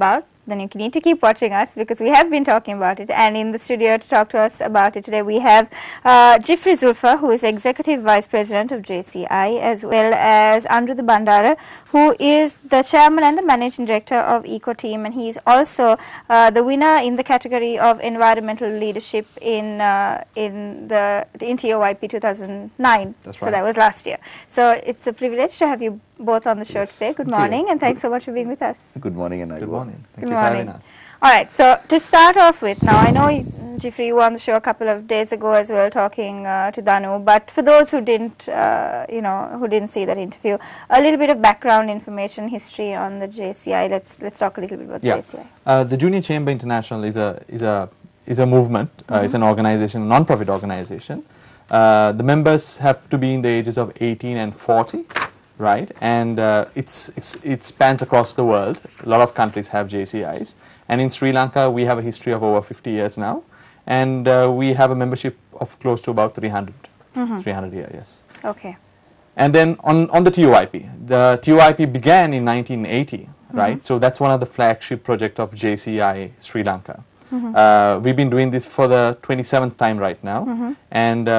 about, then you need to keep watching us because we have been talking about it. And in the studio to talk to us about it today, we have Jiffry Azulfer, who is Executive Vice President of JCI, as well as Anuruddha Bandara, who is the Chairman and the Managing Director of Eco Team, and he is also the winner in the category of Environmental Leadership in the NTOYP 2009. That's so right. that was last year. So it's a privilege to have you both on the show today. Good morning, and thanks so much for being with us. Good morning, and Good morning. Thank you morning. for having us. All right, so to start off with, now I know, Jiffry, you were on the show a couple of days ago as well talking to Danu, but for those who didn't, who didn't see that interview, a little bit of background information, history on the JCI. Let's talk a little bit about JCI. The Junior Chamber International is a movement. It's an organization, a non-profit organization. The members have to be in the ages of 18 and 40. Right, and it spans across the world. A lot of countries have JCIs, and in Sri Lanka we have a history of over 50 years now, and we have a membership of close to about 300 here, yes. Okay. And then on the TOYP began in 1980, right? So that's one of the flagship project of JCI Sri Lanka. We've been doing this for the 27th time right now, and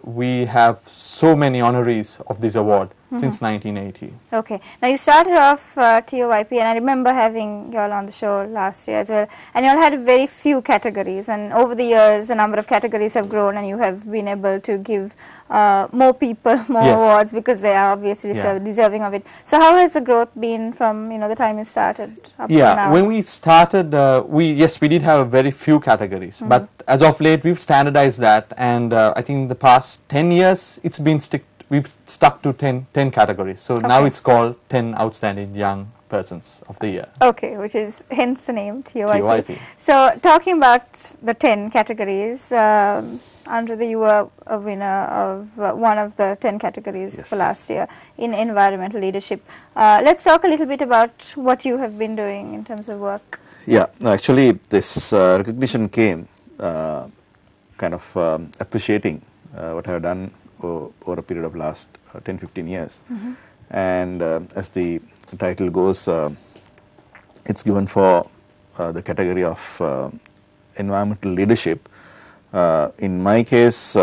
we have so many honorees of this award since 1980. Okay. Now you started off TOYP, and I remember having you all on the show last year as well, and you all had very few categories, and over the years a number of categories have grown, and you have been able to give more people more awards because they are obviously deserving of it. So how has the growth been from the time you started up to now? When we started, we did have very few categories, but as of late we've standardized that, and I think in the past 10 years it's been we've stuck to 10 categories. So now it's called 10 Outstanding Young Persons of the Year. Okay, which is hence the name TOYP. TOYP. So talking about the 10 categories, Anuruddha, you were a winner of one of the 10 categories for last year in environmental leadership. Let's talk a little bit about what you have been doing in terms of work. Yeah, actually this recognition came kind of appreciating what I have done over a period of last 10-15 years. And as the title goes, it's given for the category of environmental leadership. In my case,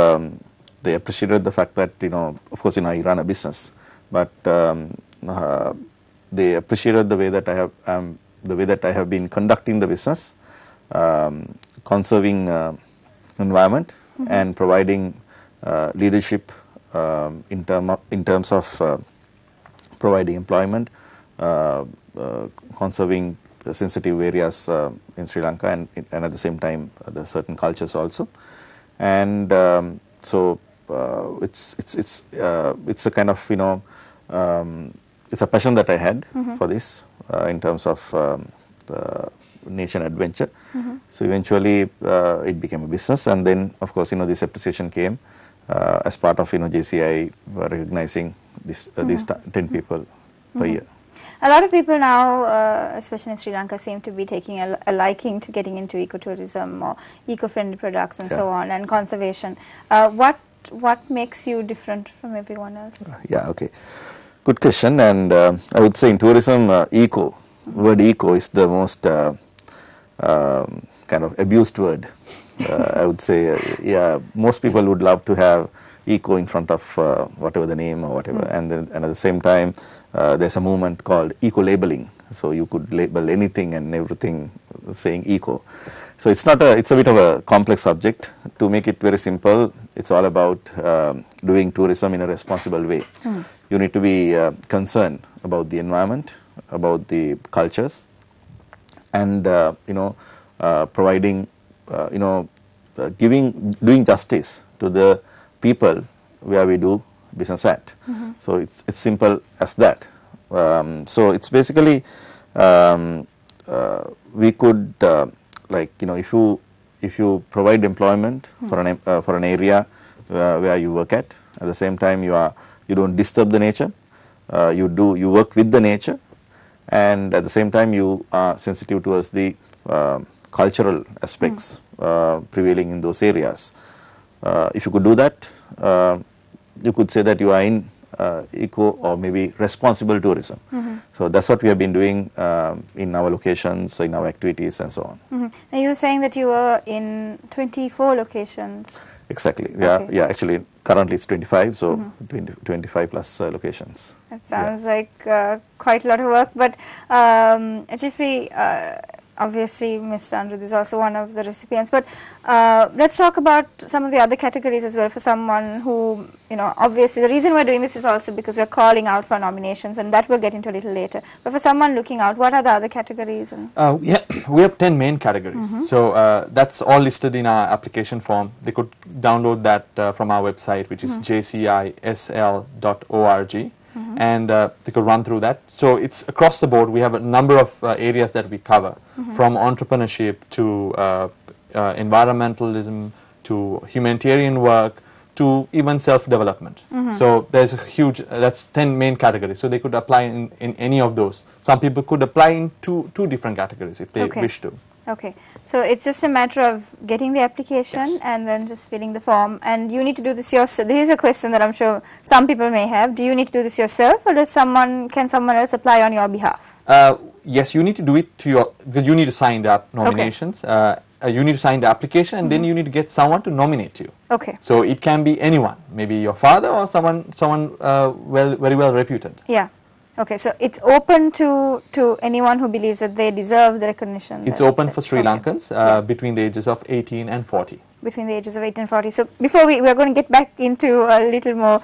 they appreciated the fact that, of course, I run a business, but they appreciated the way that I have been conducting the business, conserving environment, and providing leadership in terms of providing employment, conserving sensitive areas in Sri Lanka, and at the same time the certain cultures also, and so it's a kind of it's a passion that I had for this in terms of the nature and adventure. So eventually it became a business, and then of course this appreciation came as part of JCI recognizing these 10 people per year. A lot of people now, especially in Sri Lanka, seem to be taking a liking to getting into ecotourism or eco-friendly products and so on, and conservation. What makes you different from everyone else? Okay. Good question, and I would say in tourism, word eco is the most kind of abused word. I would say, most people would love to have eco in front of whatever the name or whatever, and at the same time there's a movement called eco labeling, so you could label anything and everything saying eco. So it's a bit of a complex subject. To make it very simple, it's all about doing tourism in a responsible way. You need to be concerned about the environment, about the cultures, and providing doing justice to the people where we do business at. So it's simple as that. So it's basically we could if you provide employment for an area where you work at the same time you don't disturb the nature, you work with the nature, and at the same time you are sensitive towards the cultural aspects prevailing in those areas. If you could do that, you could say that you are in eco or maybe responsible tourism. So that's what we have been doing in our locations, in our activities and so on. And you were saying that you were in 24 locations. Exactly. Yeah. Okay. Yeah. Actually, currently it's 25. So 25 plus locations. That sounds like quite a lot of work. But Jiffry, obviously, Mr. Anuruddha is also one of the recipients. But let's talk about some of the other categories as well for someone who, obviously the reason we're doing this is also because we're calling out for nominations, and that we'll get into a little later. But for someone looking out, what are the other categories? Yeah, we have 10 main categories. So that's all listed in our application form. They could download that from our website, which is jcisl.org. And they could run through that. So it's across the board. We have a number of areas that we cover, from entrepreneurship to environmentalism to humanitarian work to even self-development. So there's a huge, that's 10 main categories. So they could apply in any of those. Some people could apply in two different categories if they wish to. Okay, so it's just a matter of getting the application and then just filling the form. And you need to do this yourself. This is a question that I'm sure some people may have. Do you need to do this yourself, or can someone else apply on your behalf? Yes, you need to do it because you need to sign the nominations. You need to sign the application, and then you need to get someone to nominate you. Okay. So it can be anyone, maybe your father or someone very well reputed. Yeah. Okay, so it's open to anyone who believes that they deserve the recognition. It's open for Sri Lankans between the ages of 18 and 40. Between the ages of 18 and 40. So before we're going to get back into a little more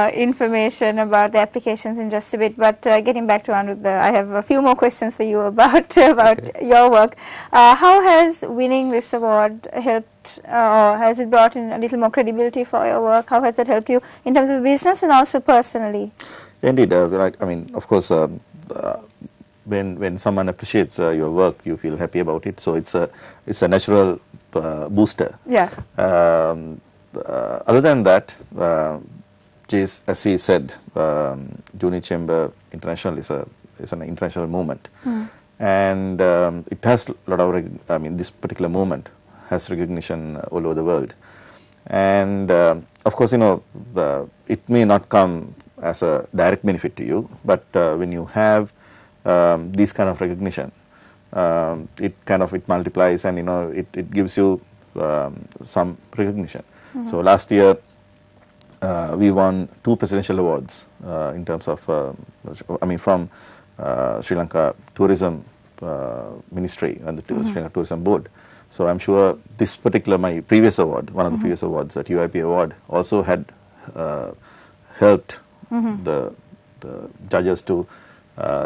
information about the applications in just a bit, but getting back to Anuruddha, I have a few more questions for you about your work. How has winning this award helped, or has it brought in a little more credibility for your work? How has that helped you in terms of business and also personally? Indeed, of course, when someone appreciates your work, you feel happy about it. So it's a natural booster. Yeah. Other than that, as he said, Juni Chamber International is an international movement, and it has a lot of. This particular movement has recognition all over the world, and of course, it may not come as a direct benefit to you, but when you have these kind of recognition, it multiplies, and it gives you some recognition. So last year we won 2 presidential awards in terms of from Sri Lanka Tourism Ministry and the Sri Lanka Tourism Board. So I'm sure this particular, my previous award, one of the previous awards, the TUIP award, also had helped the judges to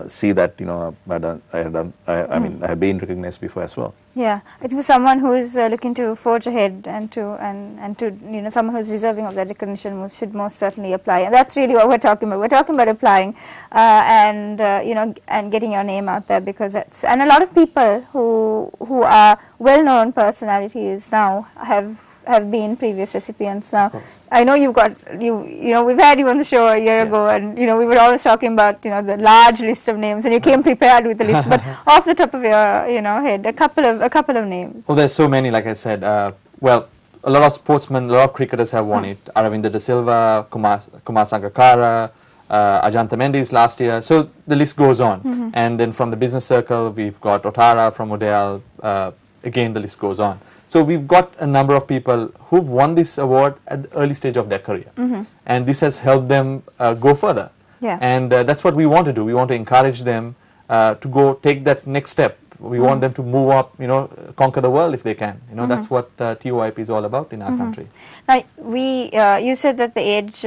see that I have been recognized before as well. Yeah, it was someone who is looking to forge ahead and to someone who is deserving of that recognition should most certainly apply. And that's really what we're talking about. We're talking about applying and getting your name out there, because and a lot of people who are well-known personalities now have been previous recipients. Now, I know we've had you on the show a year ago, and we were always talking about the large list of names, and you came prepared with the list. But off the top of your head, a couple of names. Well, there's so many, like I said. Well, a lot of sportsmen, a lot of cricketers have won it. Aravinda De Silva, Kumar Sangakkara, Ajantha Mendes last year. So the list goes on. And then from the business circle, we've got Otara from Odell. Again, the list goes on. So we've got a number of people who've won this award at the early stage of their career, and this has helped them go further. Yeah. And that's what we want to do. We want to encourage them to go take that next step. We want them to move up, conquer the world if they can. That's what TUIP is all about in our country. Now, you said that the age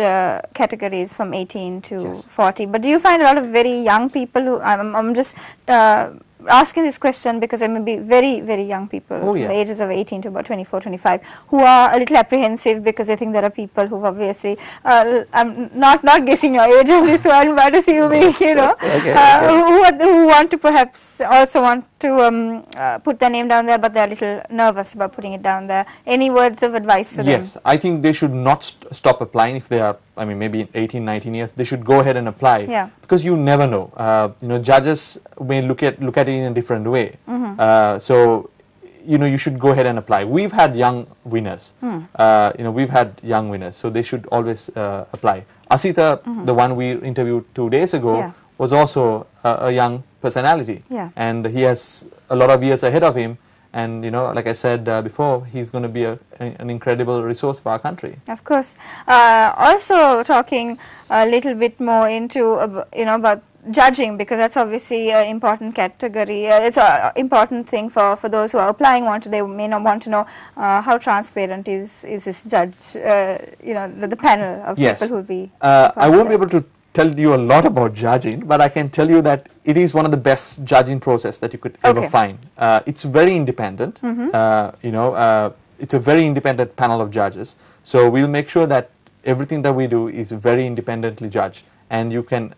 category is from 18 to 40, but do you find a lot of very young people who, I'm just asking this question because there may be very, very young people, the ages of 18 to about 24, 25, who are a little apprehensive because they think there are people who obviously, I'm not guessing your age on this one, but assuming, who want to perhaps also want to put their name down there, but they're a little nervous about putting it down there. Any words of advice for them? Yes, I think they should not stop applying if they are, maybe 18, 19 years. They should go ahead and apply, because you never know. Judges may look at it in a different way. So, you should go ahead and apply. We've had young winners. We've had young winners, so they should always apply. Asita, the one we interviewed 2 days ago, was also a young personality, and he has a lot of years ahead of him. And, you know, like I said before, he's going to be an incredible resource for our country. Of course. Also talking a little bit more into, you know, about judging, because that's obviously an important category. It's an important thing for those who are applying. They may not want to know how transparent is this judge, you know, the panel of people who will be. I won't be able to tell you a lot about judging, but I can tell you that it is one of the best judging process that you could ever find. It's very independent. You know, it's a very independent panel of judges. So we'll make sure that everything that we do is very independently judged, and you can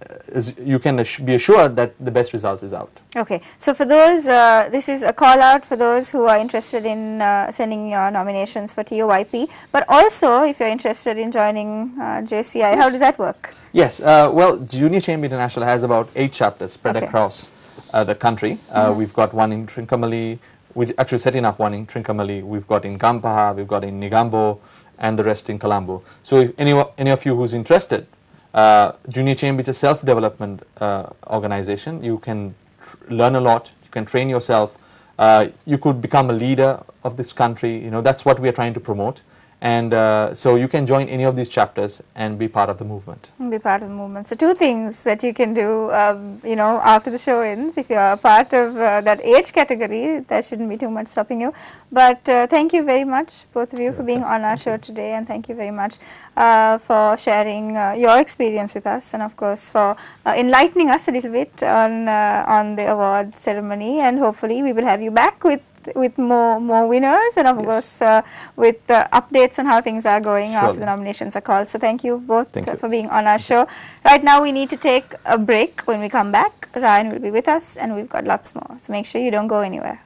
be assured that the best results is out. Okay, so for those, this is a call out for those who are interested in sending your nominations for TOYP, but also if you're interested in joining JCI, how does that work? Yes, well, Junior Chamber International has about 8 chapters spread across the country. We've got one in Trincomalee, we're actually setting up one in Trincomalee, we've got in Gampaha, we've got in Negombo, and the rest in Colombo. So if any of you who's interested, Junior Chamber is a self-development organization. You can learn a lot, you can train yourself, you could become a leader of this country. You know, that's what we are trying to promote. And so you can join any of these chapters and be part of the movement. Be part of the movement. So 2 things that you can do, you know, after the show ends. If you are part of that age category, there shouldn't be too much stopping you. But thank you very much, both of you, for being on our show today, and thank you very much for sharing your experience with us, and of course for enlightening us a little bit on the award ceremony. And hopefully we will have you back with more winners, and of course with updates on how things are going after the nominations are called. So thank you both for being on our show. Right now we need to take a break. When we come back, Ryan will be with us, and we've got lots more. So make sure you don't go anywhere.